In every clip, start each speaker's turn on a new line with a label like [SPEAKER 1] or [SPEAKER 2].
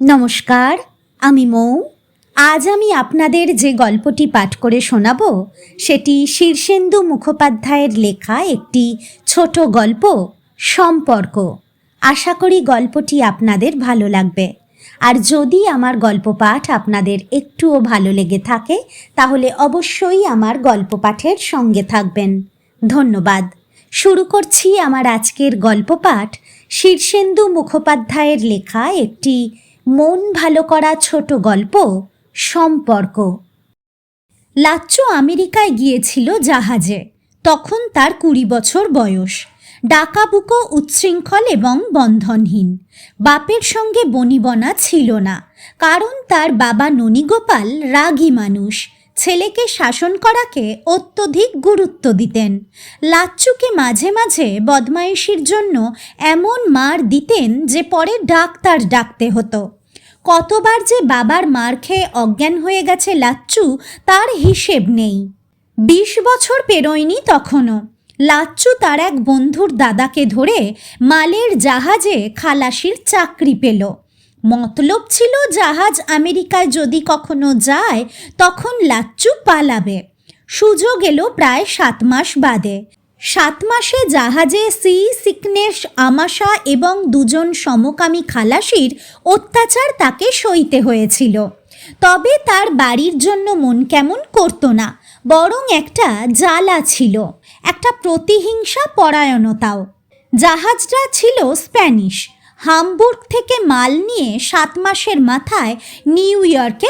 [SPEAKER 1] নমস্কার, আমি মৌ। আজ আমি আপনাদের যে গল্পটি পাঠ করে শোনাব সেটি শীর্ষেন্দু মুখোপাধ্যায়ের লেখা একটি ছোট গল্প, সম্পর্ক। আশা করি গল্পটি আপনাদের ভালো লাগবে। আর যদি আমার গল্প পাঠ আপনাদের একটুও ভালো লেগে থাকে তাহলে অবশ্যই আমার গল্প পাঠের সঙ্গে থাকবেন। ধন্যবাদ। শুরু করছি আমার আজকের গল্প পাঠ, শীর্ষেন্দু মুখোপাধ্যায়ের লেখা একটি মন ভালো করা ছোট গল্প, সম্পর্ক। লাচ্চু আমেরিকায় গিয়েছিল জাহাজে। তখন তার 20 বছর বয়স। ডাকাবুকো, উচ্ছৃঙ্খল এবং বন্ধনহীন। বাপের সঙ্গে বনিবনা ছিল না, কারণ তার বাবা ননীগোপাল রাগী মানুষ। ছেলেকে শাসন করাকে অত্যধিক গুরুত্ব দিতেন। লাচ্চুকে মাঝে মাঝে বদমাইশির জন্য এমন মার দিতেন যে পরে ডাক্তার ডাকতে হতো। কতবার যে বাবার মার খেয়ে অজ্ঞান হয়ে গেছে লাচ্চু, তার হিসেব নেই। 20 বছর পেরোয়নি তখনও। লাচ্চু তার এক বন্ধুর দাদাকে ধরে মালের জাহাজে খালাসির চাকরি পেল। মতলব ছিল জাহাজ আমেরিকায় যদি কখনো যায় তখন লাচ্চু পালাবে। সুযোগ এলো প্রায় 7 মাস বাদে। 7 মাসে জাহাজে সি সিকনেস, আমাশা এবং 2 সমকামী খালাসির অত্যাচার তাকে সইতে হয়েছিল। তবে তার বাড়ির জন্য মন কেমন করতো না, বরং একটা জ্বালা ছিল, একটা প্রতিহিংসা পরায়ণতাও। জাহাজটা ছিল স্প্যানিশ। হামবুর্গ থেকে মাল নিয়ে 7 মাসের মাথায় নিউ ইয়র্কে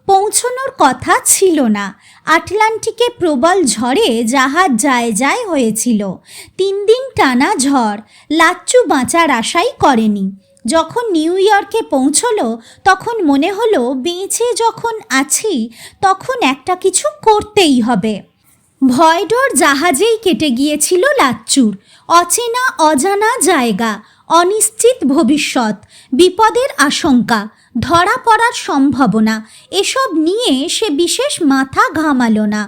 [SPEAKER 1] পৌঁছনোর কথা ছিল না। আটলান্টিকে প্রবল ঝড়ে জাহাজ যায় হয়েছিল। 3 দিন টানা ঝড়। লাচ্চু বাঁচার আশাই করেনি। যখন নিউ ইয়র্কে পৌঁছলো তখন মনে হলো বেঁচে যখন আছি তখন একটা কিছু করতেই হবে। ভয় ডর জাহাজেই কেটে গিয়েছিল লাচ্চুর। অচেনা অজানা জায়গা, অনিশ্চিত ভবিষ্যৎ, বিপদের আশঙ্কা, ধরা পড়ার সম্ভাবনা, এসব নিয়ে সে বিশেষ মাথা ঘামালো না।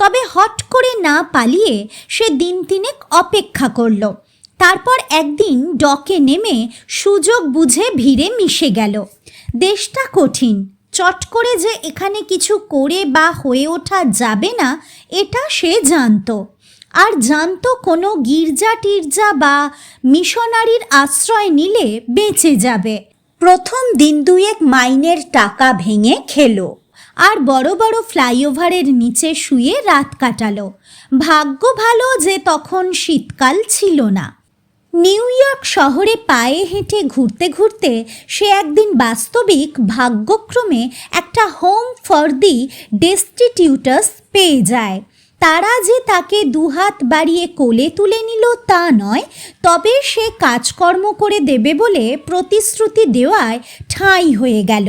[SPEAKER 1] তবে হট করে না পালিয়ে সে দিন 3 অপেক্ষা করল। তারপর একদিন ডকে নেমে সুযোগ বুঝে ভিড়ে মিশে গেল। দেশটা কঠিন, চট করে যে এখানে কিছু করে বা হয়ে ওঠা যাবে না এটা সে জানতো। আর জানতো কোনো গির্জা টির্জা বা মিশনারির আশ্রয় নিলে বেঁচে যাবে। প্রথম দিন 2 মাইনের টাকা ভেঙে খেলো আর বড় বড় ফ্লাইওভারের নিচে শুয়ে রাত কাটালো। ভাগ্য ভালো যে তখন শীতকাল ছিল না। নিউ ইয়র্ক শহরে পায়ে হেঁটে ঘুরতে ঘুরতে সে একদিন বাস্তবিক ভাগ্যক্রমে একটা হোম ফর দি ডেস্টিটিউটাস পেয়ে যায়। তারা যে তাকে 2 হাত বাড়িয়ে কোলে তুলে নিল তা নয়, তবে সে কাজকর্ম করে দেবে বলে প্রতিশ্রুতি দেওয়ায় ঠাঁই হয়ে গেল।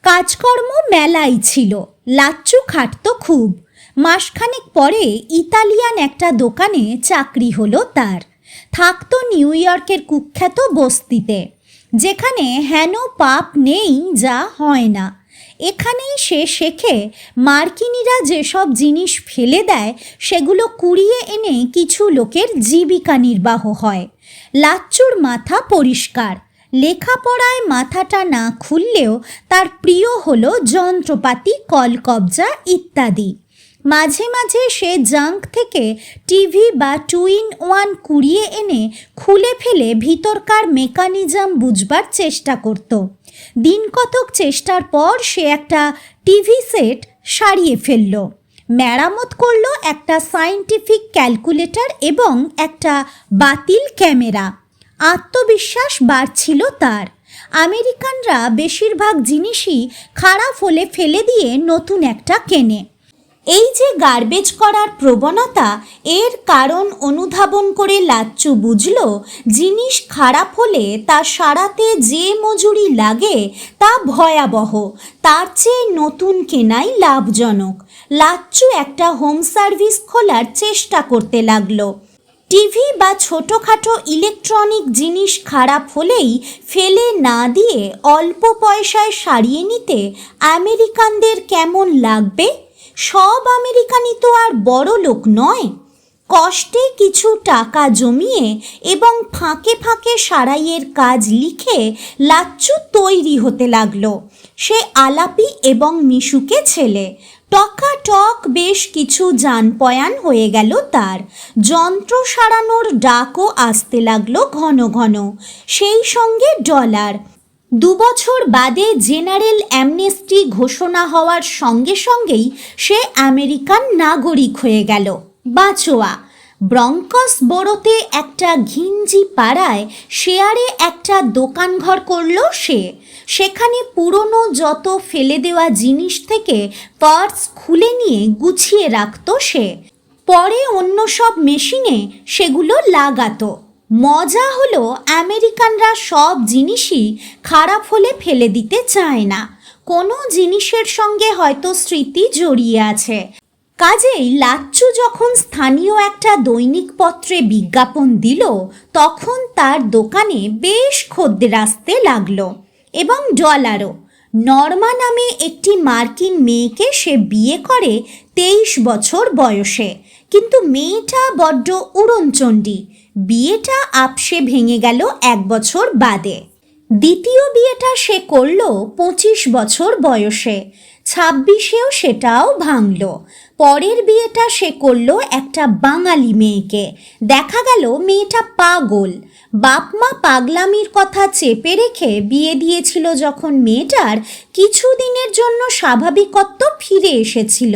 [SPEAKER 1] কাজকর্ম মেলাই ছিল। লাচ্চু খাটত খুব। মাসখানেক পরে ইতালিয়ান একটা দোকানে চাকরি হলো তার। থাকতো নিউ ইয়র্কের কুখ্যাত বস্তিতে, যেখানে হেন পাপ নেই যা হয় না। এখানেই সে শেখে মার্কিনীরা যেসব জিনিস ফেলে দেয় সেগুলো কুড়িয়ে এনে কিছু লোকের জীবিকা নির্বাহ হয়। লাচ্চুর মাথা পরিষ্কার। লেখাপড়ায় মাথাটা না খুললেও তার প্রিয় হলো যন্ত্রপাতি, কলকবজা ইত্যাদি। মাঝে মাঝে সে জাঙ্ক থেকে টিভি বা 2-in-1 কুড়িয়ে এনে খুলে ফেলে ভিতরকার মেকানিজম বুঝবার চেষ্টা করত। দিন কতক চেষ্টার পর সে একটা টিভি সেট সারিয়ে ফেলল। মেরামত করল একটা সায়েন্টিফিক ক্যালকুলেটর এবং একটা বাতিল ক্যামেরা। আত্মবিশ্বাস বাড়ছিল তার। আমেরিকানরা বেশিরভাগ জিনিসই খারাপ হলে ফেলে দিয়ে নতুন একটা কেনে। এই যে গার্বেজ করার প্রবণতা, এর কারণ অনুধাবন করে লাচ্চু বুঝল জিনিস খারাপ হলে তা সারাতে যে মজুরি লাগে তা ভয়াবহ। তার চেয়ে নতুন কেনাই লাভজনক। লাচ্চু একটা হোম সার্ভিস খোলার চেষ্টা করতে লাগলো। টিভি বা ছোটোখাটো ইলেকট্রনিক জিনিস খারাপ হলেই ফেলে না দিয়ে অল্প পয়সায় সারিয়ে নিতে আমেরিকানদের কেমন লাগবে? সব আমেরিকানই তো আর বড় লোক নয়। কষ্টে কিছু টাকা জমিয়ে এবং ফাঁকে ফাঁকে সারাইয়ের কাজ লিখে লাচ্চু তৈরি হতে লাগলো। সে আলাপি এবং মিশুকে ছেলে। টকাটক বেশ কিছু জানপয়ান হয়ে গেল তার। যন্ত্র সারানোর ডাকও আসতে লাগলো ঘন ঘন, সেই সঙ্গে ডলার। 2 বছর বাদে জেনারেল অ্যামনেস্টি ঘোষণা হওয়ার সঙ্গে সঙ্গেই সে আমেরিকান নাগরিক হয়ে গেল। বাঁচোয়া। ব্রঙ্কস বড়োতে একটা ঘিঞ্জি পাড়ায় শেয়ারে একটা দোকানঘর করল সে। সেখানে পুরনো যত ফেলে দেওয়া জিনিস থেকে পার্স খুলে নিয়ে গুছিয়ে রাখত সে। পরে অন্য সব মেশিনে সেগুলো লাগাতো। মজা হলো আমেরিকানরা সব জিনিসই খারাপ হলে ফেলে দিতে চায় না। কোনো জিনিসের সঙ্গে হয়তো স্মৃতি জড়িয়ে আছে। কাজেই লাচ্চু যখন স্থানীয় একটা দৈনিক পত্রে বিজ্ঞাপন দিল, তখন তার দোকানে বেশ খদ্দের আসতে লাগলো এবং ডলারও। নর্মা নামে একটি মার্কিন মেয়েকে সে বিয়ে করে 23 বছর বয়সে। কিন্তু মেয়েটা বড্ড উড়নচণ্ডী। বিয়েটা আপসে ভেঙে গেল 1 বছর বাদে। দ্বিতীয় বিয়েটা সে করল 25 বছর বয়সে। 26-এও সেটাও ভাঙল। পরের বিয়েটা সে করল একটা বাঙালি মেয়েকে। দেখা গেল মেয়েটা পাগল। বাপ মা পাগলামির কথা চেপে রেখে বিয়ে দিয়েছিল যখন মেয়েটার কিছুদিনের জন্য স্বাভাবিকত্ব ফিরে এসেছিল।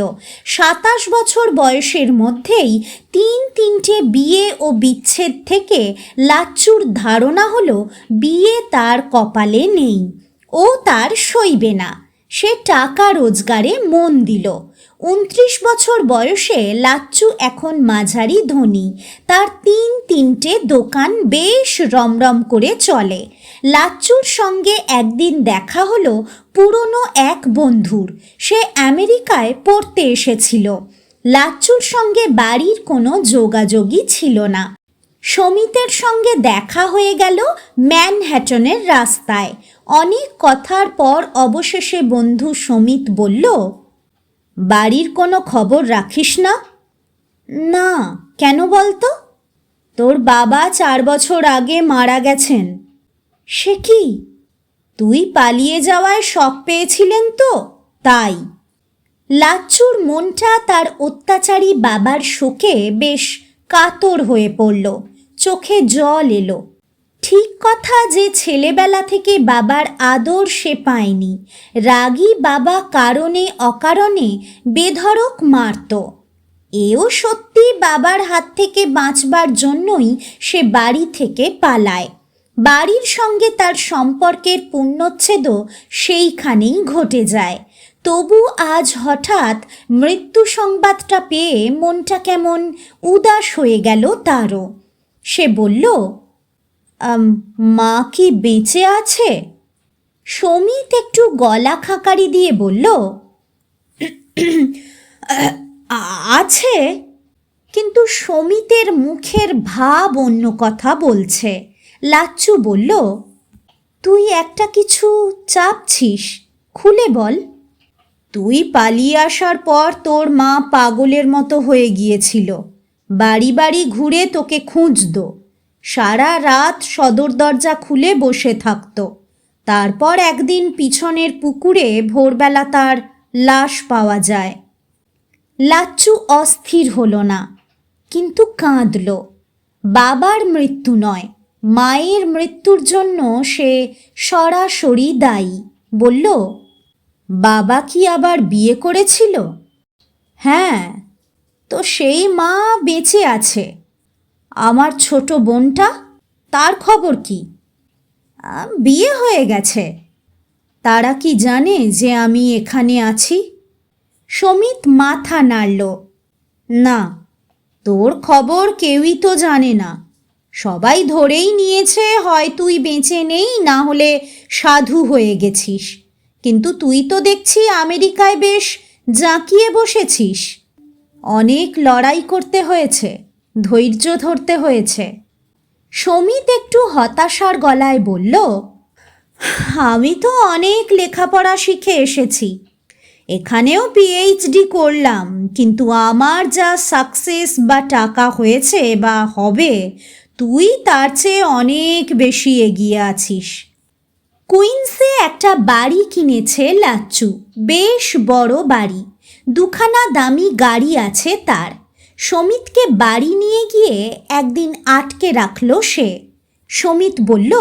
[SPEAKER 1] 27 বছর বয়সের মধ্যেই 3 বিয়ে ও বিচ্ছেদ থেকে লাচ্চুর ধারণা হলো বিয়ে তার কপালে নেই, ও তার সইবে না। সে টাকা রোজগারে মন দিল। 29 বছর বয়সে লাচ্চু এখন মাঝারি ধনী। তার 3 দোকান বেশ রমরম করে চলে। লাচ্চুর সঙ্গে একদিন দেখা হলো পুরনো এক বন্ধুর। সে আমেরিকায় পড়তে এসেছিল। লাচ্চুর সঙ্গে বাড়ির কোনো যোগাযোগই ছিল না। সমিতের সঙ্গে দেখা হয়ে গেল ম্যানহ্যাটনের রাস্তায়। অনেক কথার পর অবশেষে বন্ধু সমিত বলল, বাড়ির কোনো খবর রাখিস না? না, কেন বলতো? তোর বাবা 4 বছর আগে মারা গেছেন। সে কি? তুই পালিয়ে যাওয়ায় শক পেয়েছিলেন তো, তাই। লাচ্চুর মনটা তার অত্যাচারী বাবার শোকে বেশ কাতর হয়ে পড়ল। চোখে জল এলো। ঠিক কথা যে ছেলেবেলা থেকে বাবার আদর সে পায়নি। রাগী বাবা কারণে অকারণে বেধড়ক মারত। এও সত্যি বাবার হাত থেকে বাঁচবার জন্যই সে বাড়ি থেকে পালায়। বাড়ির সঙ্গে তার সম্পর্কের পূর্ণচ্ছেদও সেইখানেই ঘটে যায়। তবু আজ হঠাৎ মৃত্যু সংবাদটা পেয়ে মনটা কেমন উদাস হয়ে গেল তারও। সে বলল, মা কি বেঁচে আছে? সমিত একটু গলা খাকারি দিয়ে বলল, আছে। কিন্তু সমিতের মুখের ভাব অন্য কথা বলছে। লাচ্চু বলল, তুই একটা কিছু চাপছিস, খুলে বল। তুই পালিয়ে আসার পর তোর মা পাগলের মতো হয়ে গিয়েছিল। বাড়ি বাড়ি ঘুরে তোকে খুঁজত। সারা রাত সদর দরজা খুলে বসে থাকত। তারপর একদিন পিছনের পুকুরে ভোরবেলা তার লাশ পাওয়া যায়। লাচ্চু অস্থির হলো না, কিন্তু কাঁদল। বাবার মৃত্যু নয়, মায়ের মৃত্যুর জন্য সে সরাসরি দায়ী। বলল, বাবা কি আবার বিয়ে করেছিল? হ্যাঁ। তো সেই মা বেঁচে আছে। আমার ছোট বোনটা, তার খবর কি? বিয়ে হয়ে গেছে। তারা কি জানে যে আমি এখানে আছি? সমিত মাথা নাড়ল। না, তোর খবর কেউই তো জানে না। সবাই ধরেই নিয়েছে হয় তুই বেঁচে নেই, না হলে সাধু হয়ে গেছিস। কিন্তু তুই তো দেখছি আমেরিকায় বেশ জাঁকিয়ে বসেছিস। অনেক লড়াই করতে হয়েছে, ধৈর্য ধরতে হয়েছে। সমিত একটু হতাশার গলায় বলল, আমি তো অনেক লেখাপড়া শিখে এসেছি। এখানেও পিএইচডি করলাম, কিন্তু আমার যা সাকসেস বা টাকা হয়েছে বা হবে, তুই তার চেয়ে অনেক বেশি এগিয়ে আছিস। কুইন্সে একটা বাড়ি কিনেছে লাচ্চু, বেশ বড় বাড়ি, দুখানা দামি গাড়ি আছে তার। সমিতকে বাড়ি নিয়ে গিয়ে একদিন আটকে রাখলো সে। সমিত বলল,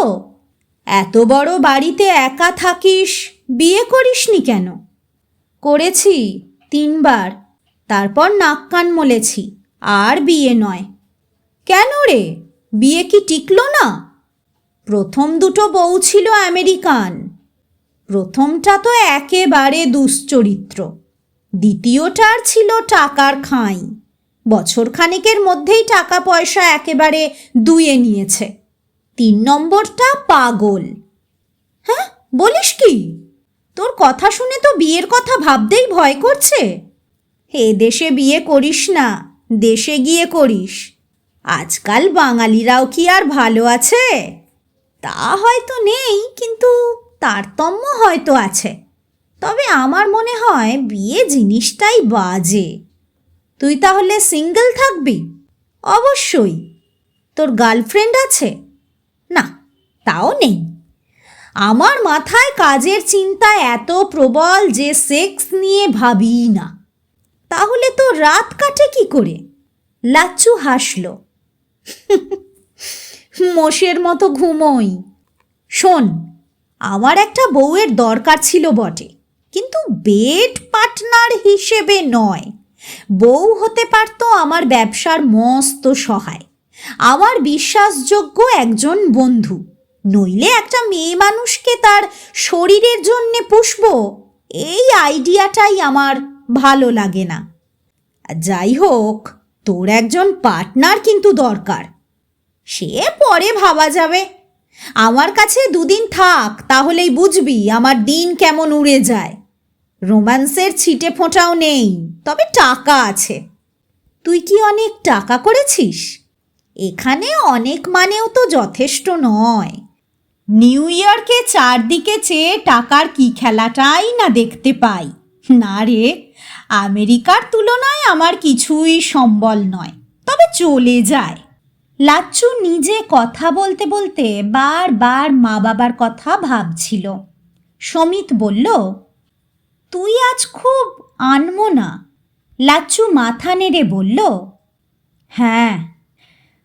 [SPEAKER 1] এত বড় বাড়িতে একা থাকিস, বিয়ে করিসনি কেন? করেছি 3বার, তারপর নাক কান মলেছি, আর বিয়ে নয়। কেন রে, বিয়ে কি টিকলো না? প্রথম দুটো বউ ছিল আমেরিকান। প্রথমটা তো একেবারে দুশ্চরিত্র, দ্বিতীয়টার ছিল টাকার খাঁই। বছর খানেকের মধ্যেই টাকা পয়সা একেবারে দুয়ে নিয়েছে। 3 নম্বরটা পাগল। হ্যাঁ, বলিস কি? তোর কথা শুনে তো বিয়ের কথা ভাবতেই ভয় করছে। এ দেশে বিয়ে করিস না, দেশে গিয়ে করিস। আজকাল বাঙালিরাও কি আর ভালো আছে? তা হয়তো নেই, কিন্তু তারতম্য হয়তো আছে। তবে আমার মনে হয় বিয়ে জিনিসটাই বাজে। তুই তাহলে সিঙ্গেল থাকবি? অবশ্যই। তোর গার্লফ্রেন্ড আছে? না, তাও নেই। আমার মাথায় কাজের চিন্তা এত প্রবল যে সেক্স নিয়ে ভাবিই না। তাহলে তো রাত কাটে কি করে? লাচ্চু হাসল। মোষের মতো ঘুমোই। শোন, আমার একটা বউয়ের দরকার ছিল বটে, কিন্তু বেড পার্টনার হিসেবে নয়। বউ হতে পারত আমার ব্যবসার মস্ত সহায়, আমার বিশ্বাসযোগ্য একজন বন্ধু। নইলে একটা মেয়ে মানুষকে তার শরীরের জন্যে পুষব, এই আইডিয়াটাই আমার ভালো লাগে না। যাই হোক, তোর একজন পার্টনার কিন্তু দরকার। সে পরে ভাবা যাবে। আমার কাছে 2 দিন থাক, তাহলেই বুঝবি আমার দিন কেমন উড়ে যায়। রোম্যান্সের ছিটে ফোঁটাও নেই, তবে টাকা আছে। তুই কি অনেক টাকা করেছিস? এখানে অনেক মানেও তো যথেষ্ট নয়। নিউ ইয়র্কে চারদিকে চেয়ে টাকার কি খেলাটাই না দেখতে পাই। না রে, আমেরিকার তুলনায় আমার কিছুই সম্বল নয়, তবে চলে যায়। লাচ্চু নিজে কথা বলতে বলতে বারবার মা বাবার কথা ভাবছিল। সমিত বলল, তুই আজ খুব আনমনা। লাচ্চু মাথা নেড়ে বলল, হ্যাঁ,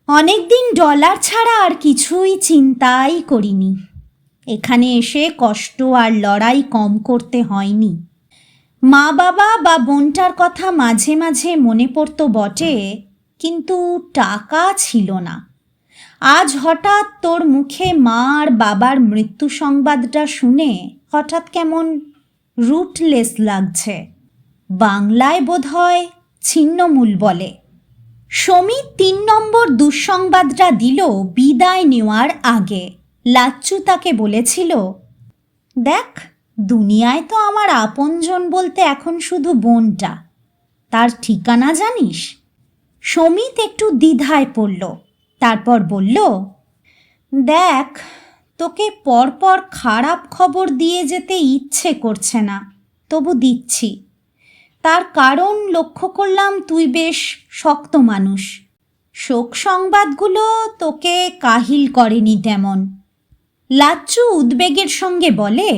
[SPEAKER 1] অনেকদিন ডলার ছাড়া আর কিছুই চিন্তাই করিনি। এখানে এসে কষ্ট আর লড়াই কম করতে হয়নি। মা বাবা বা বোনটার কথা মাঝে মাঝে মনে পড়তো বটে, কিন্তু টাকা ছিল না। আজ হঠাৎ তোর মুখে মা আর বাবার মৃত্যু সংবাদটা শুনে হঠাৎ কেমন রুটলেস লাগছে। বাংলায় বোধহয় ছিন্নমূল বলে। সমিত 3 নম্বর দুঃসংবাদটা দিল বিদায় নেওয়ার আগে। লাচ্চু তাকে বলেছিল, দেখ, দুনিয়ায় তো আমার আপনজন বলতে এখন শুধু বোনটা। তার ঠিকানা জানিস? সমিত একটু দ্বিধায় পড়ল, তারপর বলল, দেখ, তোকে পরপর খারাপ খবর দিয়ে যেতে ইচ্ছে করছে না, তবু দিচ্ছি। তার কারণ লক্ষ্য করলাম তুই বেশ শক্ত মানুষ। শোক সংবাদগুলো তোকে কাহিল করেনি তেমন। লাচ্চু উদ্বেগের সঙ্গে বলে,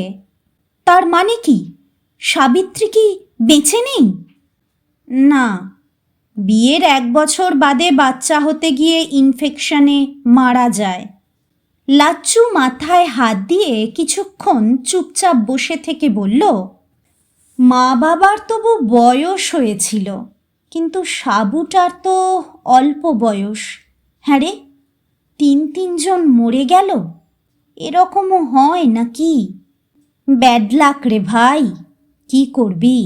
[SPEAKER 1] তার মানে কি? সাবিত্রী কি বেঁচে নেই? না, বিয়ের 1 বছর বাদে বাচ্চা হতে গিয়ে ইনফেকশনে মারা যায়। লাচ্চু মাথায় হাত দিয়ে কিছুক্ষণ চুপচাপ বসে থেকে বলল, মা বাবার তবু বয়স হয়েছিল, কিন্তু সাবুটার তো অল্প বয়স। হ্যাঁ রে, 3 জন মরে গেল। এরকমও হয় নাকি? ব্যাড লাক রে ভাই, কি করবি?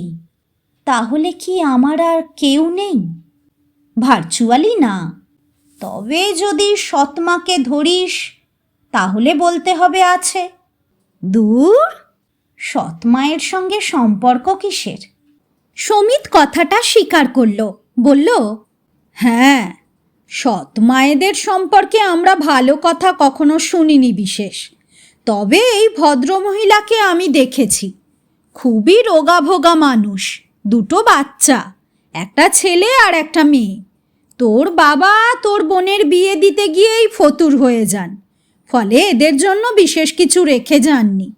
[SPEAKER 1] তাহলে কি আমার আর কেউ নেই? ভার্চুয়ালি না, তবে যদি সৎমাকে ধরিস তাহলে বলতে হবে আছে। দূর, সৎমায়ের সঙ্গে সম্পর্ক কিসের? সমিত কথাটা স্বীকার করল, বলল, হ্যাঁ, সৎমায়েদের সম্পর্কে আমরা ভালো কথা কখনো শুনিনি বিশেষ। তবে এই ভদ্রমহিলাকে আমি দেখেছি,
[SPEAKER 2] খুবই রোগাভোগা মানুষ, দুটো বাচ্চা, একটা ছেলে আর একটা মেয়ে। তোর বাবা তোর বোনের বিয়ে দিতে গিয়েই ফতুর হয়ে যান, ফলে এদের জন্য বিশেষ কিছু রেখে যাননি।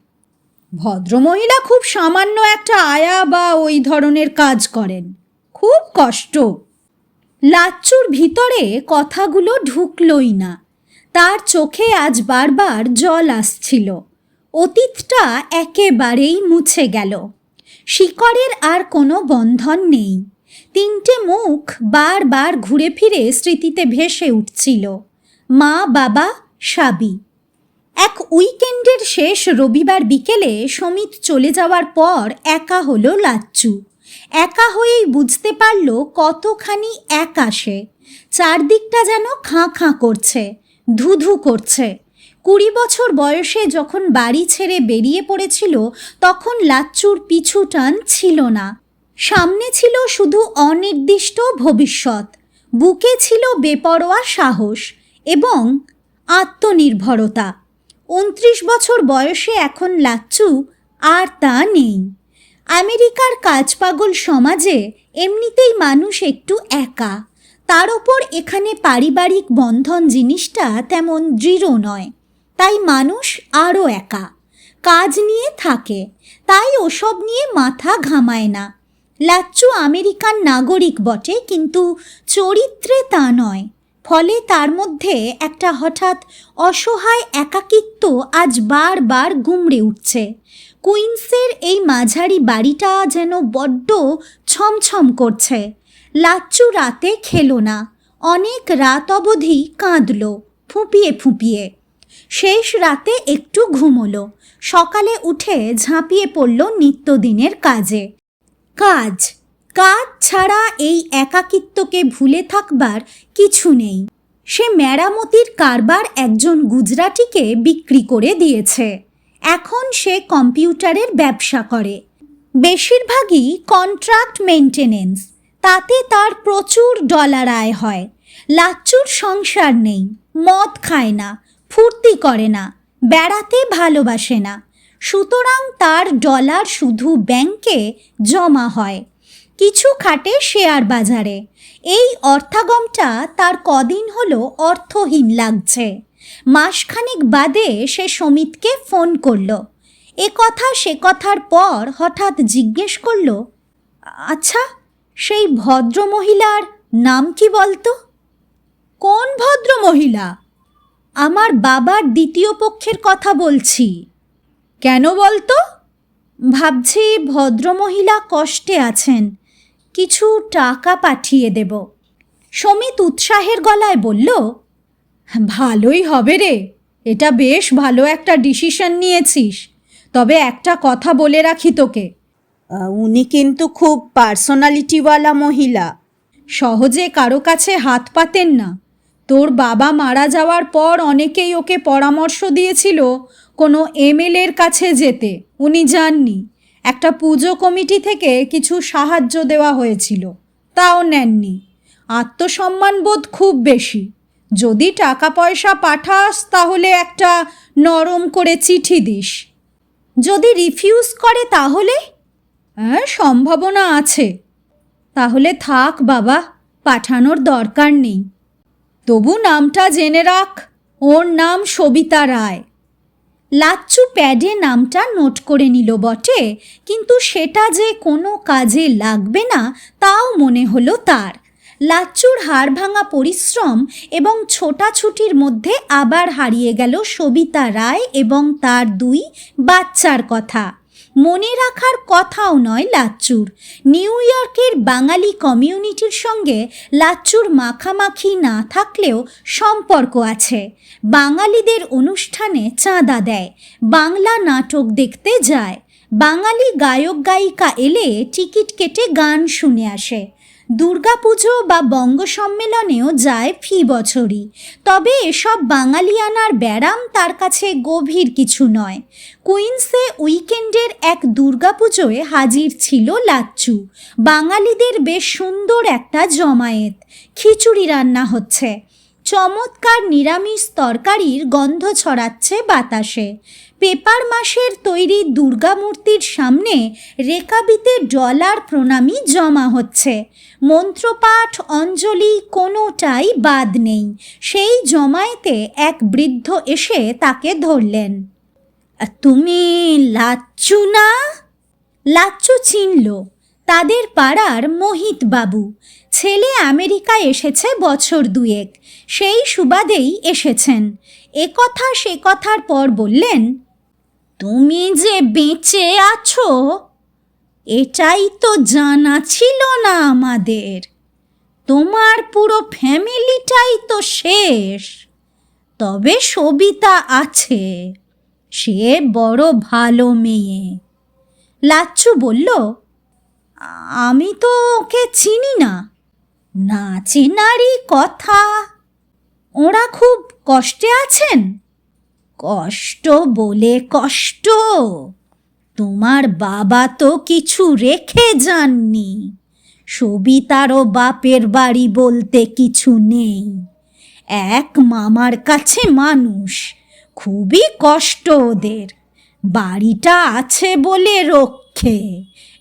[SPEAKER 2] ভদ্রমহিলা খুব সামান্য একটা আয়া বা ওই ধরনের কাজ করেন, খুব কষ্ট।
[SPEAKER 1] লাচ্চুর ভিতরে কথাগুলো ঢুকলই না। তার চোখে আজ বারবার জল আসছিল। অতীতটা একেবারেই মুছে গেল। শিকড়ের আর কোনো বন্ধন নেই। তিনটে মুখ বারবার ঘুরে ফিরে স্মৃতিতে ভেসে উঠছিল। মা, বাবা, সাবি। এক উইকেন্ডের শেষ রবিবার বিকেলে সমিত চলে যাওয়ার পর একা হলো লাচ্চু। একা হয়েই বুঝতে পারল কতখানি একা সে। চারদিকটা যেন খাঁ খাঁ করছে, ধুধু করছে। 20 বছর বয়সে যখন বাড়ি ছেড়ে বেরিয়ে পড়েছিল তখন লাচ্চুর পিছু টান ছিল না। সামনে ছিল শুধু অনির্দিষ্ট ভবিষ্যৎ। বুকে ছিল বেপরোয়া সাহস এবং আত্মনির্ভরতা। 29 বছর বয়সে এখন লাচ্চু আর তা নেই। আমেরিকার কাজপাগল সমাজে এমনিতেই মানুষ একটু একা। তার ওপর এখানে পারিবারিক বন্ধন জিনিসটা তেমন দৃঢ় নয়, তাই মানুষ আরও একা। কাজ নিয়ে থাকে, তাই ওসব নিয়ে মাথা ঘামায় না। লাচ্চু আমেরিকান নাগরিক বটে, কিন্তু চরিত্রে তা নয়। ফলে তার মধ্যে একটা হঠাৎ অসহায় একাকিত্ব আজ বারবার গুমড়ে উঠছে। কুইন্সের এই মাঝারি বাড়িটা যেন বড্ড ছমছম করছে। লাচ্চু রাতে খেলো না, অনেক রাত অবধি কাঁদল ফুঁপিয়ে ফুঁপিয়ে। শেষ রাতে একটু ঘুমোলো। সকালে উঠে ঝাঁপিয়ে পড়ল নিত্যদিনের কাজে। কাজ ছাড়া এই একাকিত্বকে ভুলে থাকবার কিছু নেই। সে মেরামতির কারবার একজন গুজরাটিকে বিক্রি করে দিয়েছে। এখন সে কম্পিউটারের ব্যবসা করে, বেশিরভাগই কন্ট্রাক্ট মেইনটেনেন্স। তাতে তার প্রচুর ডলার আয় হয়। লাচ্চুর সংসার নেই, মদ খায় না, ফুর্তি করে না, বেড়াতে ভালোবাসে না। সুতরাং তার ডলার শুধু ব্যাংকে জমা হয়, কিছু খাটে শেয়ার বাজারে। এই অর্থাগমটা তার কদিন হলো অর্থহীন লাগছে। মাসখানেক বাদে সে সমিতকে ফোন করল। এ কথা সে কথার পর হঠাৎ জিজ্ঞেস করল, আচ্ছা, সেই ভদ্রমহিলার নাম কি বলতো?
[SPEAKER 2] কোন ভদ্রমহিলা?
[SPEAKER 1] আমার বাবার দ্বিতীয় পক্ষের কথা বলছি।
[SPEAKER 2] কেন বলতো?
[SPEAKER 1] ভাবছি ভদ্রমহিলা কষ্টে আছেন, কিছু টাকা পাঠিয়ে দেব। সমিত উৎসাহের গলায় বলল,
[SPEAKER 2] ভালোই হবে রে, এটা বেশ ভালো একটা ডিসিশন নিয়েছিস। তবে একটা কথা বলে রাখি তোকে, উনি কিন্তু খুব পার্সোনালিটিওয়ালা মহিলা, সহজে কারো কাছে হাত পাতেন না। তোর বাবা মারা যাওয়ার পর অনেকেই ওকে পরামর্শ দিয়েছিল কোনো এমএলএর কাছে যেতে, উনি যাননি। একটা পুজো কমিটি থেকে কিছু সাহায্য দেওয়া হয়েছিল, তাও নেননি। আত্মসম্মানবোধ খুব বেশি। যদি টাকা পয়সা পাঠাস তাহলে একটা নরম করে চিঠি দিস।
[SPEAKER 1] যদি রিফিউজ করে তাহলে?
[SPEAKER 2] হ্যাঁ, সম্ভাবনা আছে।
[SPEAKER 1] তাহলে থাক বাবা, পাঠানোর দরকার নেই।
[SPEAKER 2] তবু নামটা জেনে রাখ, ওর নাম সবিতা রায়।
[SPEAKER 1] লাচ্চু প্যাডে নামটা নোট করে নিল বটে, কিন্তু সেটা যে কোনো কাজে লাগবে না তাও মনে হলো তার। লাচ্চুর হাড়ভাঙা পরিশ্রম এবং ছোটাছুটির মধ্যে আবার হারিয়ে গেল সবিতা রায় এবং তার 2 বাচ্চার কথা। মনে রাখার কথাও নয় লাচ্চুর। নিউ ইয়র্কের বাঙালি কমিউনিটির সঙ্গে লাচ্চুর মাখামাখি না থাকলেও সম্পর্ক আছে। বাঙালিদের অনুষ্ঠানে চাঁদা দেয়, বাংলা নাটক দেখতে যায়, বাঙালি গায়ক গায়িকা এলে টিকিট কেটে গান শুনে আসে। দুর্গাপুজো বা বঙ্গ সম্মেলনেও যায় ফি বছরই। তবে এসব বাঙালিয়ানার ব্যারাম তার কাছে গভীর কিছু নয়। কুইন্সে উইকেন্ডের এক দুর্গাপুজোয় হাজির ছিল লাচ্চু। বাঙালিদের বেশ সুন্দর একটা জমায়েত। খিচুড়ি রান্না হচ্ছে, চমৎকার নিরামিষ তরকারির গন্ধ ছড়াচ্ছে বাতাসে। পেপার মাসের তৈরি দুর্গা মূর্তির সামনে রেকাবিতে ডলার প্রণামী জমা হচ্ছে। মন্ত্রপাঠ অঞ্জলি কোনোটাই বাদ নেই। সেই জমায়েতে এক বৃদ্ধ এসে তাকে ধরলেন। তুমি লাচ্চু না? লাচ্চু চিনল, তাদের পাড়ার মোহিত বাবু। ছেলে আমেরিকায় এসেছে বছর দুয়েক, সেই সুবাদেই এসেছেন। একথা সে কথার পর বললেন, তুমি যে বেঁচে আছো এটাই তো জানা ছিল না আমাদের। তোমার পুরো ফ্যামিলিটাই তো শেষ। তবে সবিতা আছে, সে বড় ভালো মেয়ে। লাচ্চু বলল, আমি তো ওকে চিনি না। না চেনারই কথা। ওরা খুব কষ্টে আছেন? কষ্ট বলে কষ্ট? তোমার বাবা তো কিছু রেখে যাননি। সবিতারও বাপের বাড়ি বলতে কিছু নেই। এক মামার কাছে মানুষ, খুবই কষ্ট ওদের। বাড়িটা আছে বলে রক্ষে,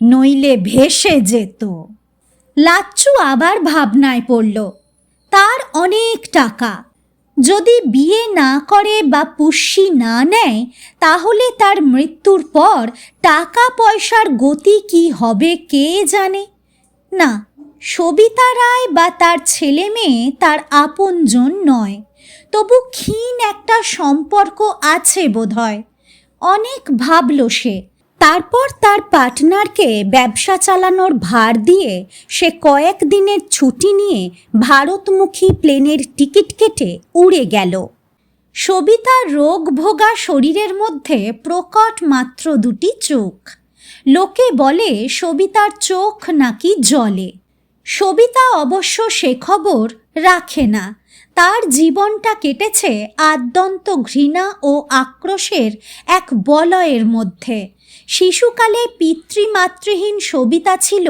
[SPEAKER 1] নইলে ভেসে যেত। লাচ্চু আবার ভাবনায় পড়ল। তার অনেক টাকা, যদি বিয়ে না করে বা পুষ্যি না নেয় তাহলে তার মৃত্যুর পর টাকা পয়সার গতি কি হবে কে জানে। না, সবিতা রায় বা তার ছেলে মেয়ে তার আপনজন নয়, তবু ক্ষীণ একটা সম্পর্ক আছে বোধহয়। অনেক ভাবল সে। তারপর তার পার্টনারকে ব্যবসা চালানোর ভার দিয়ে সে কয়েক দিনের ছুটি নিয়ে ভারতমুখী প্লেনের টিকিট কেটে উড়ে গেল। সবিতার রোগ ভোগা শরীরের মধ্যে প্রকট মাত্র দুটি চোখ। লোকে বলে সবিতার চোখ নাকি জ্বলে। সবিতা অবশ্য সে খবর রাখে না। তার জীবনটা কেটেছে আদ্যন্ত ঘৃণা ও আক্রোশের এক বলয়ের মধ্যে। শিশুকালে পিতৃমাতৃহীন সবিতা ছিল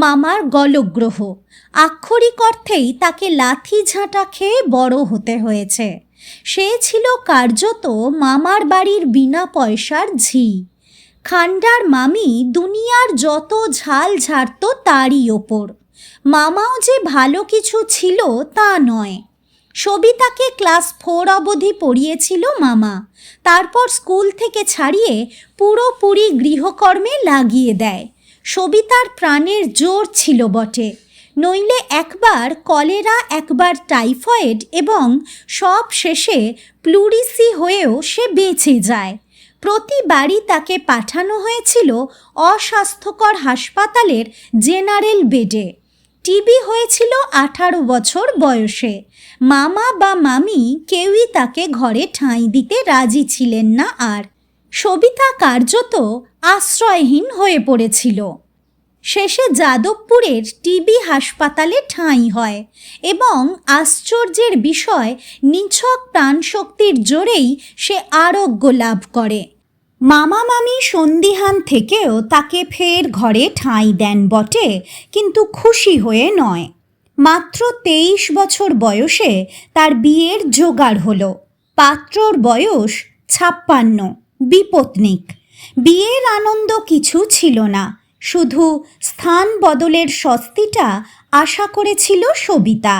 [SPEAKER 1] মামার গলগ্রহ। আক্ষরিক অর্থেই তাকে লাথি ঝাঁটা খেয়ে বড় হতে হয়েছে। সে ছিল কার্যত মামার বাড়ির বিনা পয়সার ঝি। খান্ডার মামি দুনিয়ার যত ঝাল ঝাড়ত তারই ওপর। মামাও যে ভালো কিছু ছিল তা নয়। সবিতাকে ক্লাস 4 অবধি পড়িয়েছিল মামা, তারপর স্কুল থেকে ছাড়িয়ে পুরোপুরি গৃহকর্মে লাগিয়ে দেয়। সবিতার প্রাণের জোর ছিল বটে, নইলে একবার কলেরা, একবার টাইফয়েড এবং সব শেষে প্লুরিসি হয়েও সে বেঁচে যায়। প্রতিবারই তাকে পাঠানো হয়েছিল অস্বাস্থ্যকর হাসপাতালের জেনারেল বেডে। টিবি হয়েছিল 18 বছর বয়সে। মামা বা মামি কেউই তাকে ঘরে ঠাঁই দিতে রাজি ছিলেন না। আর সবিতা কার্যত আশ্রয়হীন হয়ে পড়েছিল। শেষে যাদবপুরের টিবি হাসপাতালে ঠাঁই হয় এবং আশ্চর্যের বিষয় নিছক প্রাণশক্তির জোরেই সে আরোগ্য লাভ করে। মামা মামি সন্দিহান থেকেও তাকে ফের ঘরে ঠাঁই দেন বটে, কিন্তু খুশি হয়ে নয়। মাত্র 23 বছর বয়সে তার বিয়ের জোগাড় হলো। পাত্রর বয়স 56, বিপত্নিক। বিয়ের আনন্দ কিছু ছিল না, শুধু স্থান বদলের স্বস্তিটা আশা করেছিল সবিতা।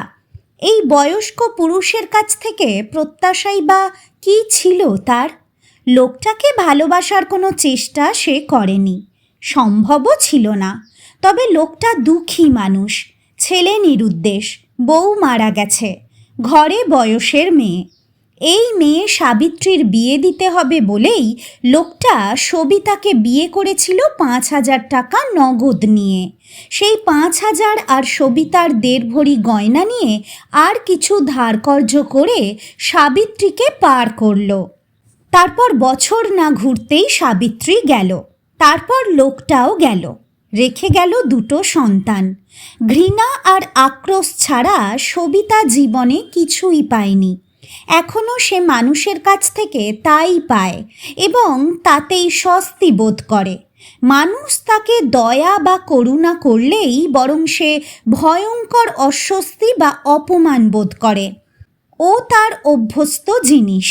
[SPEAKER 1] এই বয়স্ক পুরুষের কাছ থেকে প্রত্যাশাই বা কী ছিল তার? লোকটাকে ভালোবাসার কোনো চেষ্টা সে করেনি, সম্ভবও ছিল না। তবে লোকটা দুঃখী মানুষ, ছেলে নিরুদ্দেশ, বউ মারা গেছে, ঘরে বয়সের মেয়ে। এই মেয়ে সাবিত্রীর বিয়ে দিতে হবে বলেই লোকটা সবিতাকে বিয়ে করেছিল 5,000 টাকা নগদ নিয়ে। সেই 5,000 আর সবিতার 1.5 ভরি গয়না নিয়ে আর কিছু ধারকর্জ করে সাবিত্রীকে পার করল। তারপর বছর না ঘুরতেই সাবিত্রী গেল, তারপর লোকটাও গেল, রেখে গেল 2 সন্তান। ঘৃণা আর আক্রোশ ছাড়া সবিতা জীবনে কিছুই পায়নি। এখনও সে মানুষের কাছ থেকে তাই পায় এবং তাতেই স্বস্তি বোধ করে। মানুষ তাকে দয়া বা করুণা করলেই বরং সে ভয়ঙ্কর অস্বস্তি বা অপমান বোধ করে। ও তার অভ্যস্ত জিনিস।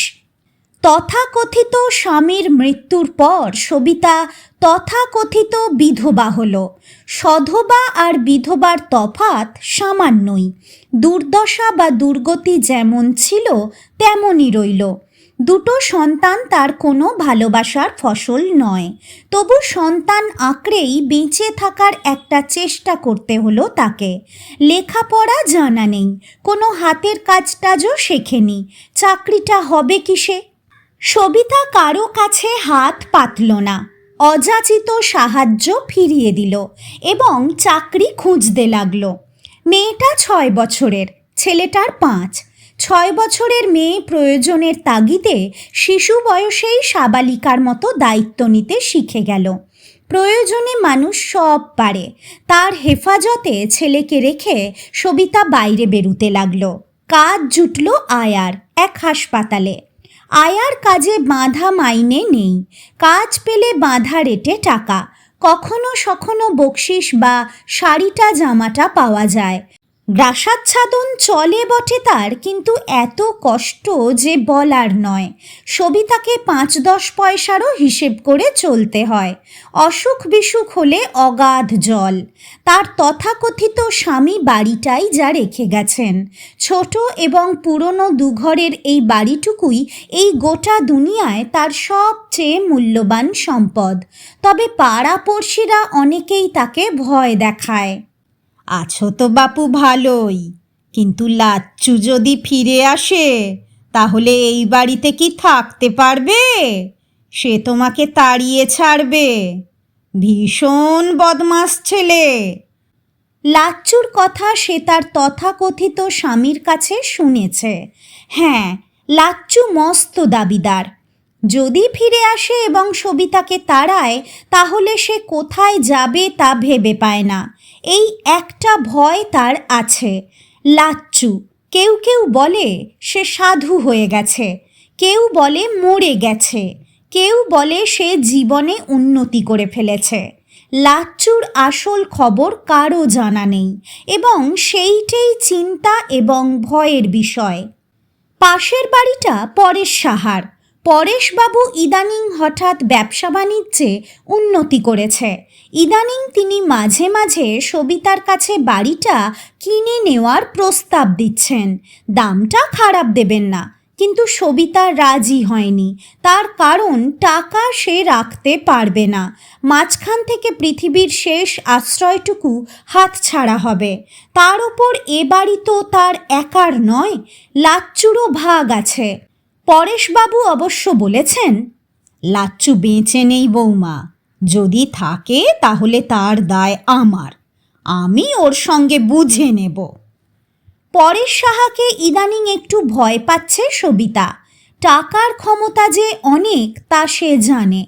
[SPEAKER 1] তথাকথিত স্বামীর মৃত্যুর পর সবিতা তথাকথিত বিধবা হলো। সধবা আর বিধবার তফাৎ সামান্যই। দুর্দশা বা দুর্গতি যেমন ছিল তেমনই রইল। দুটো সন্তান তার কোনো ভালোবাসার ফসল নয়, তবু সন্তান আঁকড়েই বেঁচে থাকার একটা চেষ্টা করতে হলো তাকে। লেখাপড়া জানা নেই, কোনো হাতের কাজটাজও শেখেনি, চাকরিটা হবে কিসে? সবিতা কারো কাছে হাত পাতল না, অযাচিত সাহায্য ফিরিয়ে দিল এবং চাকরি খুঁজতে লাগলো। মেয়েটা 6 বছরের, ছেলেটার 5। 6 বছরের মেয়ে প্রয়োজনের তাগিদে শিশু বয়সেই সাবালিকার মতো দায়িত্ব নিতে শিখে গেল। প্রয়োজনে মানুষ সব পারে। তার হেফাজতে ছেলেকে রেখে সবিতা বাইরে বেরুতে লাগলো। কাজ জুটল আয়ার এক হাসপাতালে। আয়ার কাজে বাঁধা মাইনে নেই, কাজ পেলে বাঁধা রেটে টাকা, কখনো সখনো বকশিস বা শাড়িটা জামাটা পাওয়া যায়। গ্রাসাচ্ছাদন চলে বটে তার, কিন্তু এত কষ্ট যে বলার নয়। সবিতাকে 5-10 পয়সারও হিসেব করে চলতে হয়। অসুখ বিসুখ হলে অগাধ জল। তার তথাকথিত স্বামী বাড়িটাই যা রেখে গেছেন। ছোট এবং পুরনো দুঘরের এই বাড়িটুকুই এই গোটা দুনিয়ায় তার সবচেয়ে মূল্যবান সম্পদ। তবে পাড়াপড়শিরা অনেকেই তাকে ভয় দেখায়। আছো তো বাপু ভালোই, কিন্তু লাচ্চু যদি ফিরে আসে তাহলে এই বাড়িতে কি থাকতে পারবে? সে তোমাকে তাড়িয়ে ছাড়বে। ভীষণ বদমাস ছেলে। লাচ্চুর কথা সে তার তথাকথিত স্বামীর কাছে শুনেছে। হ্যাঁ, লাচ্চু মস্ত দাবিদার। যদি ফিরে আসে এবং সবিতাকে তাড়ায় তাহলে সে কোথায় যাবে তা ভেবে পায় না। এই একটা ভয় তার আছে। লাচ্চু, কেউ কেউ বলে সে সাধু হয়ে গেছে, কেউ বলে মরে গেছে, কেউ বলে সে জীবনে উন্নতি করে ফেলেছে। লাচ্চুর আসল খবর কারও জানা নেই এবং সেইটাই চিন্তা এবং ভয়ের বিষয়। পাশের বাড়িটা পরেশ সাহার। পরেশবাবু ইদানিং হঠাৎ ব্যবসা বাণিজ্যে উন্নতি করেছে। ইদানিং তিনি মাঝে মাঝে সবিতার কাছে বাড়িটা কিনে নেওয়ার প্রস্তাব দিচ্ছেন। দামটা খারাপ দেবেন না, কিন্তু সবিতা রাজি হয়নি। তার কারণ টাকা সে রাখতে পারবে না। মাঝখান থেকে পৃথিবীর শেষ আশ্রয়টুকু হাতছাড়া হবে। তার ওপর এ বাড়ি তো তার একার নয়, লাচ্চুরও ভাগ আছে। পরেশবাবু অবশ্য বলেছেন, লাচ্চু বেঁচে নেই বৌমা, যদি থাকে তাহলে তার দায় আমার, আমি ওর সঙ্গে বুঝে নেব। পরেশ সাহাকে ইদানিং একটু ভয় পাচ্ছে সবিতা। টাকার ক্ষমতা যে অনেক তা সে জানে।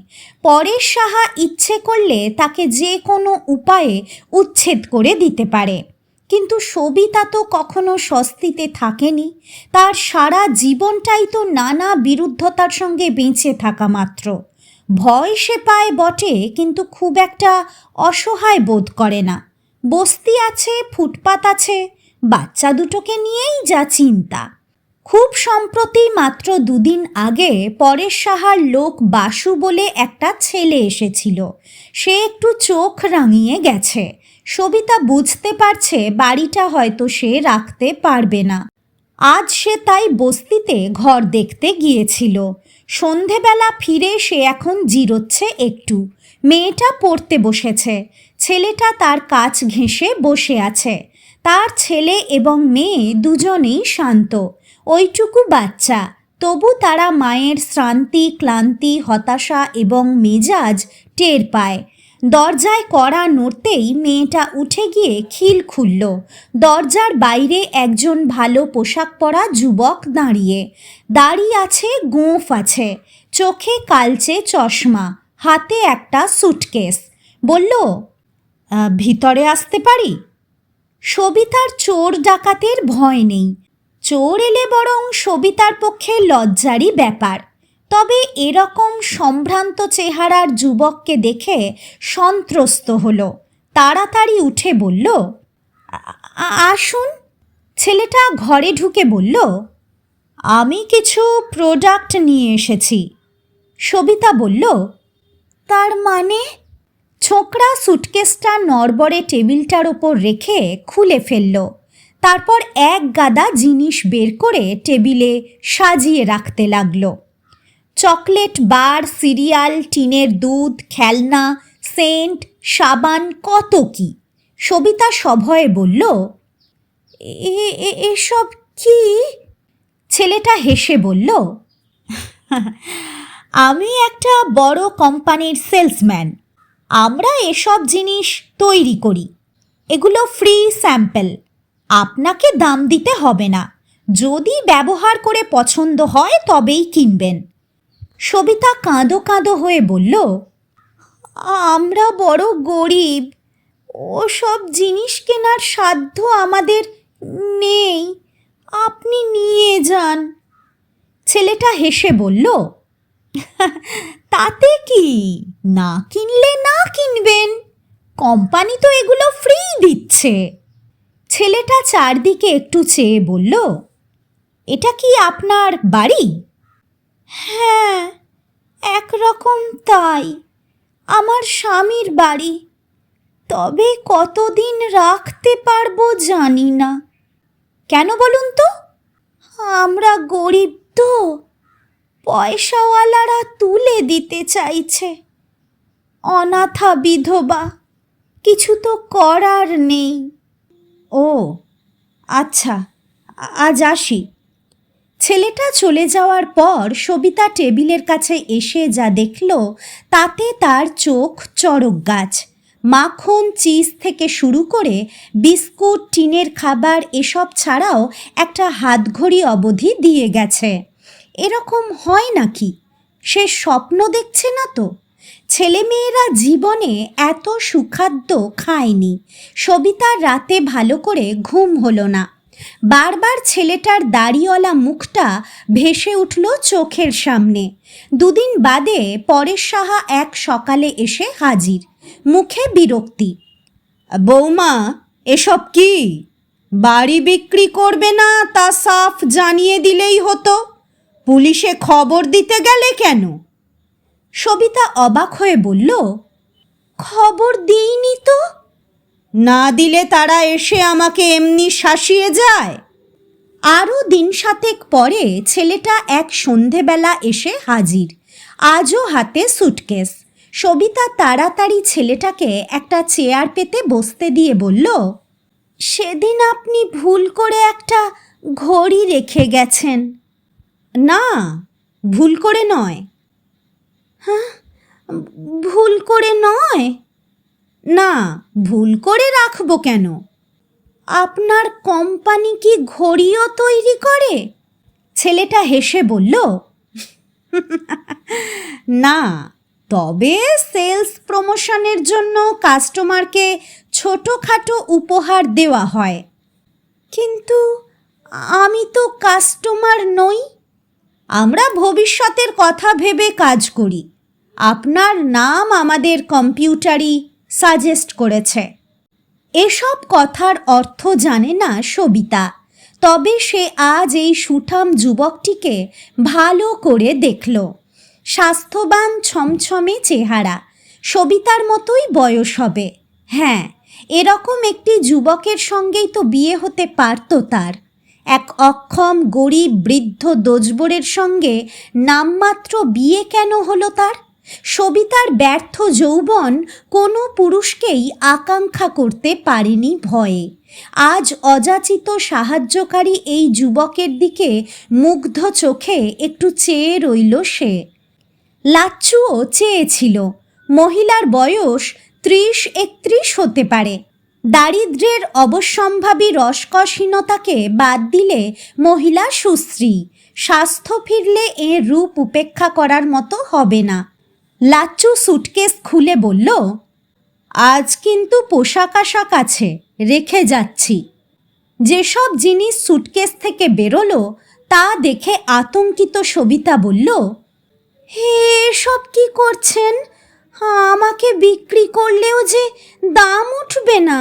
[SPEAKER 1] পরেশ সাহা ইচ্ছে করলে তাকে যে কোনো উপায়ে উচ্ছেদ করে দিতে পারে। কিন্তু সবিতা তো কখনো স্বস্তিতে থাকেনি। তার সারা জীবনটাই তো নানা বিরুদ্ধতার সঙ্গে বেঁচে থাকা মাত্র। ভয় সে পায় বটে, কিন্তু খুব একটা অসহায় বোধ করে না। বস্তি আছে, ফুটপাত আছে, বাচ্চা দুটোকে নিয়েই যা চিন্তা। খুব সম্প্রতি মাত্র 2 দিন আগে পরেশ সাহার লোক বাসু বলে একটা ছেলে এসেছিল। সে একটু চোখ রাঙিয়ে গেছে। সবিতা বুঝতে পারছে বাড়িটা হয়তো সে রাখতে পারবে না। আজ সে তাই বস্তিতে ঘর দেখতে গিয়েছিল। সন্ধেবেলা ফিরে সে এখন জিরোচ্ছে একটু। মেয়েটা পড়তে বসেছে, ছেলেটা তার কাছ ঘেঁষে বসে আছে। তার ছেলে এবং মেয়ে দুজনেই শান্ত। ওইটুকু বাচ্চা, তবু তারা মায়ের শ্রান্তি, ক্লান্তি, হতাশা এবং মেজাজ টের পায়। দরজায় কড়া নড়তেই মেয়েটা উঠে গিয়ে খিল খুলল। দরজার বাইরে একজন ভালো পোশাক পরা যুবক দাঁড়িয়ে আছে, গোঁফ আছে, চোখে কালচে চশমা, হাতে একটা সুটকেস। বলল, ভিতরে আসতে পারি? সবিতার চোর ডাকাতের ভয় নেই। চোর এলে বরং সবিতার পক্ষে লজ্জারই ব্যাপার। তবে এরকম সম্ভ্রান্ত চেহারার যুবককে দেখে সন্ত্রস্ত হলো। তাড়াতাড়ি উঠে বলল, আসুন। ছেলেটা ঘরে ঢুকে বলল, আমি কিছু প্রোডাক্ট নিয়ে এসেছি। সবিতা বলল, তার মানে? ছোকরা সুটকেসটা নড়বড়ে টেবিলটার ওপর রেখে খুলে ফেলল। তারপর এক গাদা জিনিস বের করে টেবিলে সাজিয়ে রাখতে লাগলো। চকলেট বার, সিরিয়াল, টিনের দুধ, খেলনা, সেন্ট, সাবান, কত কি। সবিতা সভয়ে বলল, এসব কি? ছেলেটা হেসে বলল, আমি একটা বড় কোম্পানির সেলসম্যান। আমরা এসব জিনিস তৈরি করি। এগুলো ফ্রি স্যাম্পল, আপনাকে দাম দিতে হবে না। যদি ব্যবহার করে পছন্দ হয় তবেই কিনবেন। সবিতা কাঁদো কাঁদো হয়ে বলল, আমরা বড় গরিব, ওসব জিনিস কেনার সাধ্য আমাদের নেই, আপনি নিয়ে যান। ছেলেটা হেসে বলল, তাতে কি, না কিনলে না কিনবেন, কোম্পানি তো এগুলো ফ্রি দিচ্ছে। ছেলেটা চারদিকে একটু চেয়ে বলল, এটা কি আপনার বাড়ি? হ্যাঁ, একরকম তাই, আমার স্বামীর বাড়ি। তবে কতদিন রাখতে পারবো জানি না। কেন বলুন তো? আমরা গরিব তো, পয়সাওয়ালারা তুলে দিতে চাইছে। অনাথা বিধবা, কিছু তো করার নেই। ও আচ্ছা, আজ আসি। ছেলেটা চলে যাওয়ার পর সবিতা টেবিলের কাছে এসে যা দেখল তাতে তার চোখ চড়ক গাছ। মাখন, চিজ থেকে শুরু করে বিস্কুট, টিনের খাবার এসব ছাড়াও একটা হাতঘড়ি অবধি দিয়ে গেছে। এরকম হয় নাকি? সে স্বপ্ন দেখছে না তো? ছেলেমেয়েরা জীবনে এত সুখাদ্য খায়নি। সবিতার রাতে ভালো করে ঘুম হলো না। বারবার ছেলেটার দাড়িওয়ালা মুখটা ভেসে উঠল চোখের সামনে। দুদিন বাদে পরেশ সাহা এক সকালে এসে হাজির, মুখে বিরক্তি। বৌমা, এসব কি? বাড়ি বিক্রি করবে না তা সাফ জানিয়ে দিলেই হতো, পুলিশে খবর দিতে গেলে কেন? সবিতা অবাক হয়ে বলল, খবর দিইনি তো। না দিলে তারা এসে আমাকে এমনি শাসিয়ে যায়। আরও দিন সাতেক পরে ছেলেটা এক সন্ধেবেলা এসে হাজির, আজও হাতে সুটকেস। সবিতা তাড়াতাড়ি ছেলেটাকে একটা চেয়ার পেতে বসতে দিয়ে বলল, সেদিন আপনি ভুল করে একটা ঘড়ি রেখে গেছেন। না, ভুল করে নয়। হ্যাঁ, ভুল করে নয়? না, ভুল করে রাখবো কেন? আপনার কোম্পানি কি ঘড়িও তৈরি করে? ছেলেটা হেসে বলল, না, তবে সেলস প্রমোশনের জন্য কাস্টমারকে ছোটোখাটো উপহার দেওয়া হয়। কিন্তু আমি তো কাস্টমার নই। আমরা ভবিষ্যতের কথা ভেবে কাজ করি। আপনার নাম আমাদের কম্পিউটারই সাজেস্ট করেছে। এসব কথার অর্থ জানে না সবিতা, তবে সে আজ এই সুঠাম যুবকটিকে ভালো করে দেখল। স্বাস্থ্যবান, ছমছমে চেহারা, সবিতার মতোই বয়স হবে। হ্যাঁ, এরকম একটি যুবকের সঙ্গেই তো বিয়ে হতে পারত তার। এক অক্ষম, গরিব, বৃদ্ধ দোজবরের সঙ্গে নামমাত্র বিয়ে কেন হলো তার? সবিতার ব্যর্থ যৌবন কোনো পুরুষকেই আকাঙ্ক্ষা করতে পারেনি ভয়ে। আজ অযাচিত সাহায্যকারী এই যুবকের দিকে মুগ্ধ চোখে একটু চেয়ে রইল সে। লাচ্চুও চেয়েছিল। মহিলার বয়স 30-31 হতে পারে। দারিদ্র্যের অবশ্যম্ভাবী রসকসহীনতাকে বাদ দিলে মহিলা সুশ্রী। স্বাস্থ্য ফিরলে এর রূপ উপেক্ষা করার মতো হবে না। লাচ্চু সুটকেস খুলে বলল, আজ কিন্তু পোশাক আশাক আছে, রেখে যাচ্ছি। যেসব জিনিস সুটকেস থেকে বেরোলো তা দেখে আতঙ্কিত সবিতা বলল, হে, এসব কি করছেন? আমাকে বিক্রি করলেও যে দাম উঠবে না।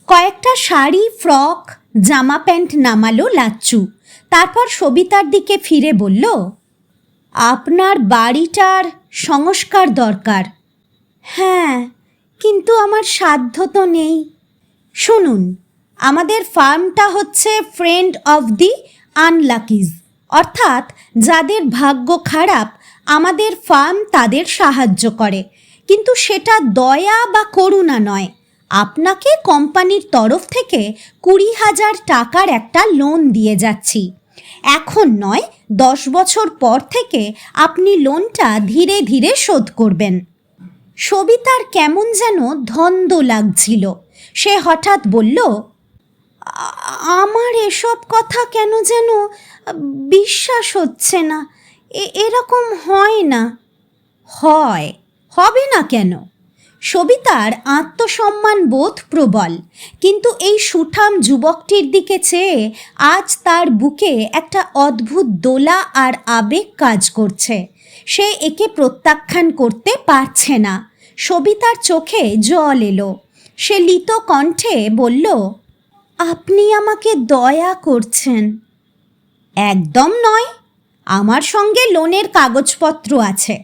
[SPEAKER 1] কয়েকটা শাড়ি, ফ্রক, জামা প্যান্ট নামালো লাচ্চু। তারপর সবিতার দিকে ফিরে বলল, আপনার বাড়িটার সংস্কার দরকার। হ্যাঁ, কিন্তু আমার সাধ্য তো নেই। শুনুন, আমাদের ফার্মটা হচ্ছে ফ্রেন্ড অফ দি আনলাকিজ, অর্থাৎ যাদের ভাগ্য খারাপ আমাদের ফার্ম তাদের সাহায্য করে, কিন্তু সেটা দয়া বা করুণা নয়। আপনাকে কোম্পানির তরফ থেকে 20,000 টাকার একটা লোন দিয়ে যাচ্ছি। এখন নয়, 10 বছর পর থেকে আপনি লোনটা ধীরে ধীরে শোধ করবেন। সবিতার কেমন যেন ধন্দ লাগছিল। সে হঠাৎ বলল, আমার এসব কথা কেন যেন বিশ্বাস হচ্ছে না। এরকম হয় না। হবে না কেন? সবিতার আত্মসম্মান বোধ প্রবল, কিন্তু এই সুঠাম যুবকটির দিকে চেয়ে আজ তার বুকে একটা অদ্ভুত দোলা আর আবেগ কাজ করছে। সে একে প্রত্যাখ্যান করতে পারছে না। সবিতার চোখে জল এলো। সে লিত কণ্ঠে বলল, আপনি আমাকে দয়া করছেন। একদম নয়। আমার সঙ্গে লোনের কাগজপত্র আছে,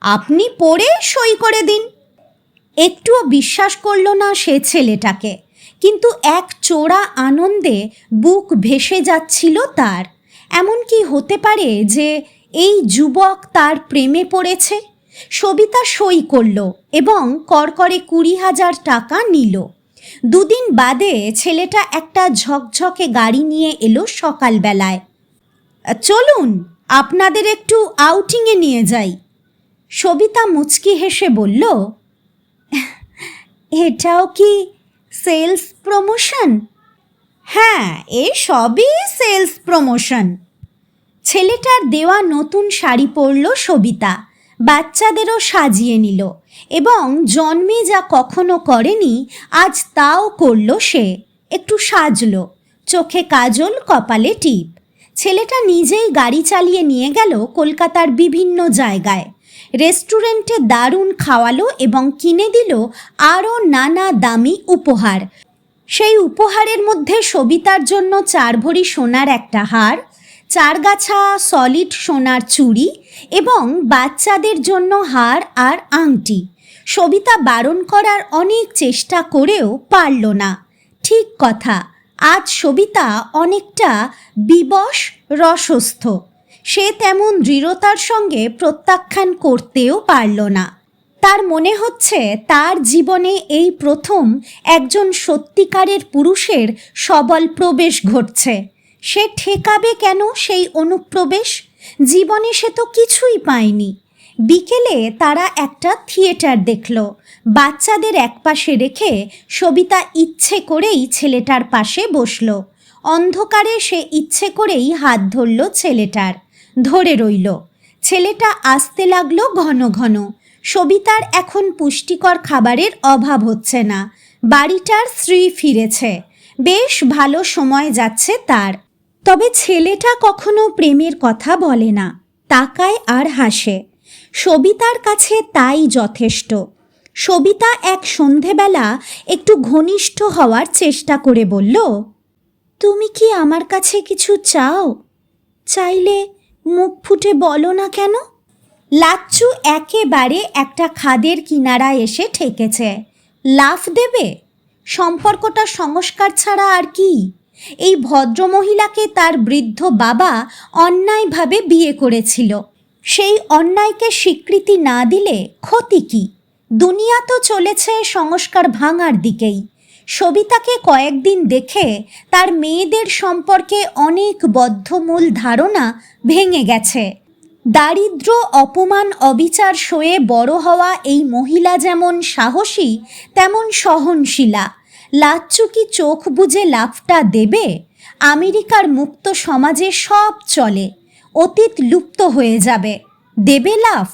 [SPEAKER 1] আপনি পড়ে সই করে দিন। একটুও বিশ্বাস করল না সে ছেলেটাকে, কিন্তু এক চোরা আনন্দে বুক ভেসে যাচ্ছিল তার। এমন কি হতে পারে যে এই যুবক তার প্রেমে পড়েছে? সবিতা সই করল এবং করকরে 20,000 টাকা নিল। 2 দিন বাদে ছেলেটা একটা ঝকঝকে গাড়ি নিয়ে এলো সকালবেলায়। চলুন, আপনাদের একটু আউটিংয়ে নিয়ে যাই। সবিতা মুচকি হেসে বলল, এটাও কি সেলস প্রমোশন? হ্যাঁ, এ সবই সেলস প্রমোশন। ছেলেটার দেওয়া নতুন শাড়ি পরল সবিতা, বাচ্চাদেরও সাজিয়ে নিল এবং জন্মে যা কখনো করেনি আজ তাও করল সে। একটু সাজলো, চোখে কাজল, কপালে টিপ। ছেলেটা নিজেই গাড়ি চালিয়ে নিয়ে গেল কলকাতার বিভিন্ন জায়গায়। রেস্টুরেন্টে দারুণ খাওয়ালো এবং কিনে দিল আরও নানা দামি উপহার। সেই উপহারের মধ্যে সবিতার জন্য 4 ভরি সোনার একটা হার, 4 গাছা সলিড সোনার চুড়ি এবং বাচ্চাদের জন্য হার আর আংটি। সবিতা বারণ করার অনেক চেষ্টা করেও পারল না। ঠিক কথা, আজ সবিতা অনেকটা বিবশ, রসস্থ। সে তেমন দৃঢ়তার সঙ্গে প্রত্যাখ্যান করতেও পারল না। তার মনে হচ্ছে তার জীবনে এই প্রথম একজন সত্যিকারের পুরুষের সবল প্রবেশ ঘটছে। সে ঠেকাবে কেন সেই অনুপ্রবেশ? জীবনে সে তো কিছুই পায়নি। বিকেলে তারা একটা থিয়েটার দেখল। বাচ্চাদের একপাশে রেখে সবিতা ইচ্ছে করেই ছেলেটার পাশে বসল। অন্ধকারে সে ইচ্ছে করেই হাত ধরল ছেলেটার, ধরে রইল। ছেলেটা আসতে লাগলো ঘন ঘন। সবিতার এখন পুষ্টিকর খাবারের অভাব হচ্ছে না। বাড়িটার স্ত্রী ফিরেছে, বেশ ভালো সময় যাচ্ছে তার। তবে ছেলেটা কখনো প্রেমের কথা বলে না, তাকায় আর হাসে। সবিতার কাছে তাই যথেষ্ট। সবিতা এক সন্ধেবেলা একটু ঘনিষ্ঠ হওয়ার চেষ্টা করে বলল, তুমি কি আমার কাছে কিছু চাও? চাইলে মুখ ফুটে বলো না কেন? লাচ্চু একেবারে একটা খাদের কিনারায় এসে ঠেকেছে। লাফ দেবে? সম্পর্কটা সংস্কার ছাড়া আর কি? এই ভদ্রমহিলাকে তার বৃদ্ধ বাবা অন্যায়ভাবে বিয়ে করেছিল। সেই অন্যায়কে স্বীকৃতি না দিলে ক্ষতি কি? দুনিয়া তো চলেছে সংস্কার ভাঙার দিকেই। সবিতাকে কয়েকদিন দেখে তার মেয়েদের সম্পর্কে অনেক বদ্ধমূল ধারণা ভেঙে গেছে। দারিদ্র্য, অপমান, অবিচার সয়ে বড় হওয়া এই মহিলা যেমন সাহসী তেমন সহনশীলা। লাচ্চু কি চোখ বুজে লাফটা দেবে? আমেরিকার মুক্ত সমাজে সব চলে, অতীত লুপ্ত হয়ে যাবে। দেবে লাফ?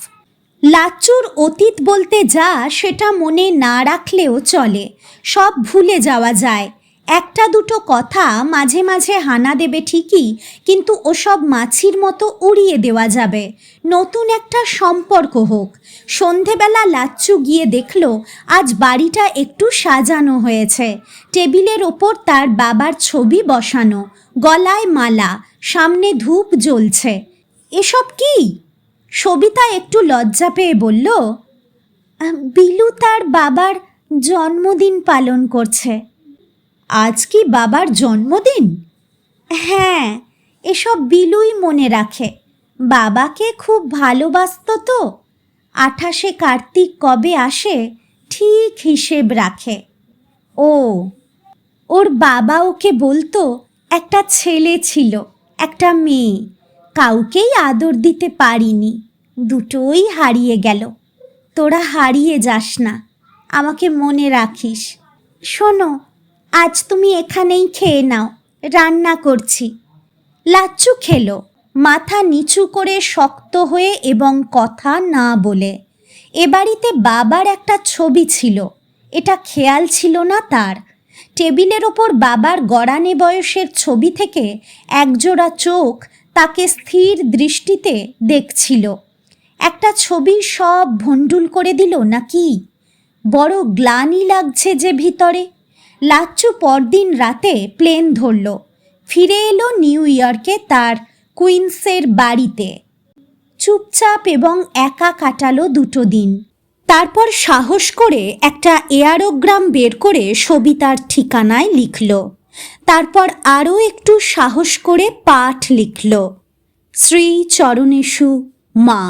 [SPEAKER 1] লাচ্চুর অতীত বলতে যা সেটা মনে না রাখলেও চলে, সব ভুলে যাওয়া যায়। একটা দুটো কথা মাঝে মাঝে হানা দেবে ঠিকই, কিন্তু ওসব মাছির মতো উড়িয়ে দেওয়া যাবে। নতুন একটা সম্পর্ক হোক। সন্ধেবেলা লাচ্চু গিয়ে দেখলো আজ বাড়িটা একটু সাজানো হয়েছে। টেবিলের ওপর তার বাবার ছবি বসানো, গলায় মালা, সামনে ধূপ জ্বলছে। এসব কি? সবিতা একটু লজ্জা পেয়ে বলল, বিলু তার বাবার জন্মদিন পালন করছে। আজ কি বাবার জন্মদিন? হ্যাঁ, এসব বিলুই মনে রাখে। বাবাকে খুব ভালোবাসত তো। 28শে কার্তিক কবে আসে ঠিক হিসেব রাখে। ও, ওর বাবা ওকে বলতো একটা ছেলে ছিল, একটা মেয়ে। কাউকেই আদর দিতে পারিনি, দুটোই হারিয়ে গেল। তোরা হারিয়ে যাস না, আমাকে মনে রাখিস। শোনো, আজ তুমি এখানেই খেয়ে নাও, রান্না করছি। লাচ্চু খেলো, মাথা নিচু করে শক্ত হয়ে এবং কথা না বলে। এ বাড়িতে বাবার একটা ছবি ছিল, এটা খেয়াল ছিল না তার। টেবিলের ওপর বাবার গড়ানে বয়সের ছবি থেকে একজোড়া চোখ তাকে স্থির দৃষ্টিতে দেখছিল। একটা ছবি সব ভণ্ডুল করে দিল নাকি? বড় গ্লানি লাগছে যে ভিতরে। লাচ্চু পরদিন রাতে প্লেন ধরল, ফিরে এলো নিউ ইয়র্কে তার কুইন্সের বাড়িতে। চুপচাপ এবং একা কাটালো 2 দিন। তারপর সাহস করে একটা এয়ারোগ্রাম বের করে সবিতার ঠিকানায় লিখল। তারপর আরও একটু সাহস করে পাঠ লিখল, শ্রী চরণেষু মা।